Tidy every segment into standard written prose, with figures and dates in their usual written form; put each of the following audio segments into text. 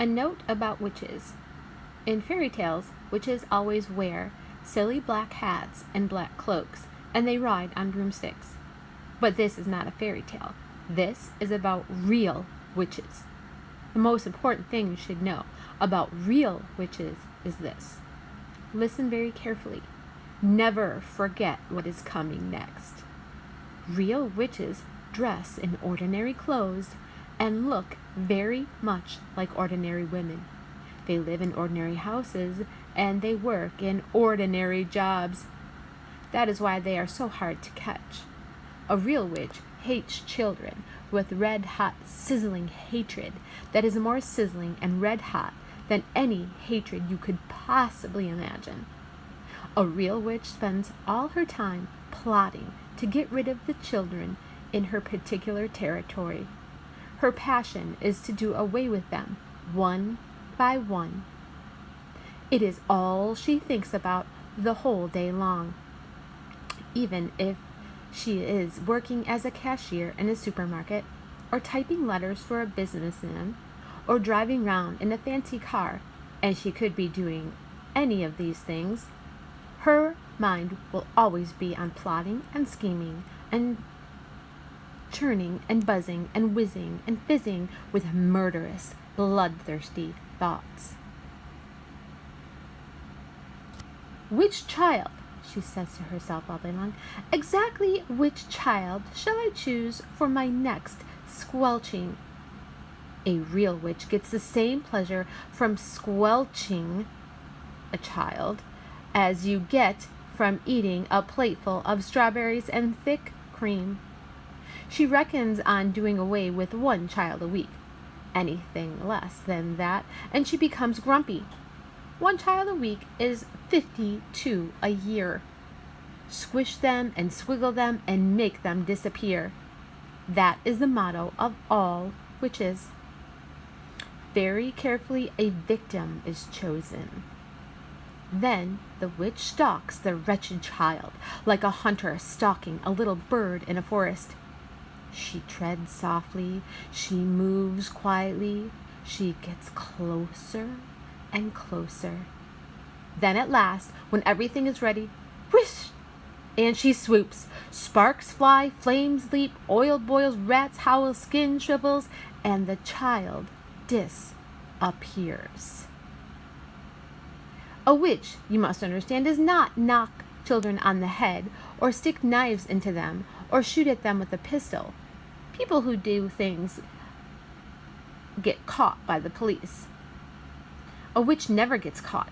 A note about witches. In fairy tales, witches always wear silly black hats and black cloaks, and they ride on broomsticks. But this is not a fairy tale. This is about real witches. The most important thing you should know about real witches is this. Listen very carefully. Never forget what is coming next. Real witches dress in ordinary clothes and look very much like ordinary women. They live in ordinary houses and they work in ordinary jobs. That is why they are so hard to catch. A real witch hates children with red-hot, sizzling hatred that is more sizzling and red-hot than any hatred you could possibly imagine. A real witch spends all her time plotting to get rid of the children in her particular territory. Her passion is to do away with them, one by one. It is all she thinks about the whole day long. Even if she is working as a cashier in a supermarket, or typing letters for a businessman, or driving round in a fancy car, and she could be doing any of these things, her mind will always be on plotting and scheming and churning and buzzing and whizzing and fizzing with murderous, bloodthirsty thoughts. Which child, she says to herself all day long, exactly which child shall I choose for my next squelching? A real witch gets the same pleasure from squelching a child as you get from eating a plateful of strawberries and thick cream. She reckons on doing away with one child a week. Anything less than that, and she becomes grumpy. One child a week is 52 a year. Squish them and swiggle them and make them disappear. That is the motto of all witches. Very carefully a victim is chosen. Then the witch stalks the wretched child like a hunter stalking a little bird in a forest. She treads softly, she moves quietly, she gets closer and closer. Then at last, when everything is ready, whish! And she swoops. Sparks fly, flames leap, oil boils, rats howl, skin shrivels, and the child disappears. A witch, you must understand, does not knock children on the head or stick knives into them or shoot at them with a pistol. People who do things get caught by the police. A witch never gets caught.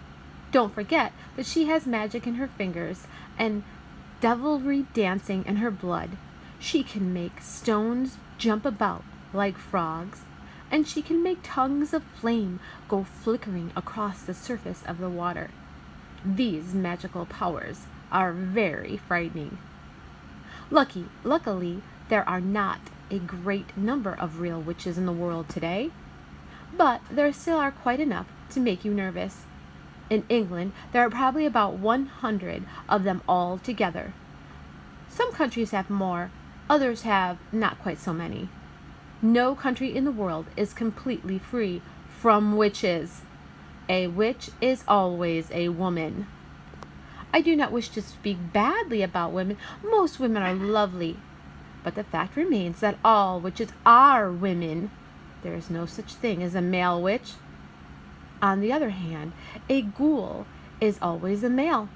Don't forget that she has magic in her fingers and devilry dancing in her blood. She can make stones jump about like frogs, and she can make tongues of flame go flickering across the surface of the water. These magical powers are very frightening. Luckily, there are not a great number of real witches in the world today, but there still are quite enough to make you nervous. In England, there are probably about 100 of them all together. Some countries have more, others have not quite so many. No country in the world is completely free from witches. A witch is always a woman. I do not wish to speak badly about women. Most women are lovely. But the fact remains that all witches are women. There is no such thing as a male witch. On the other hand, a ghoul is always a male.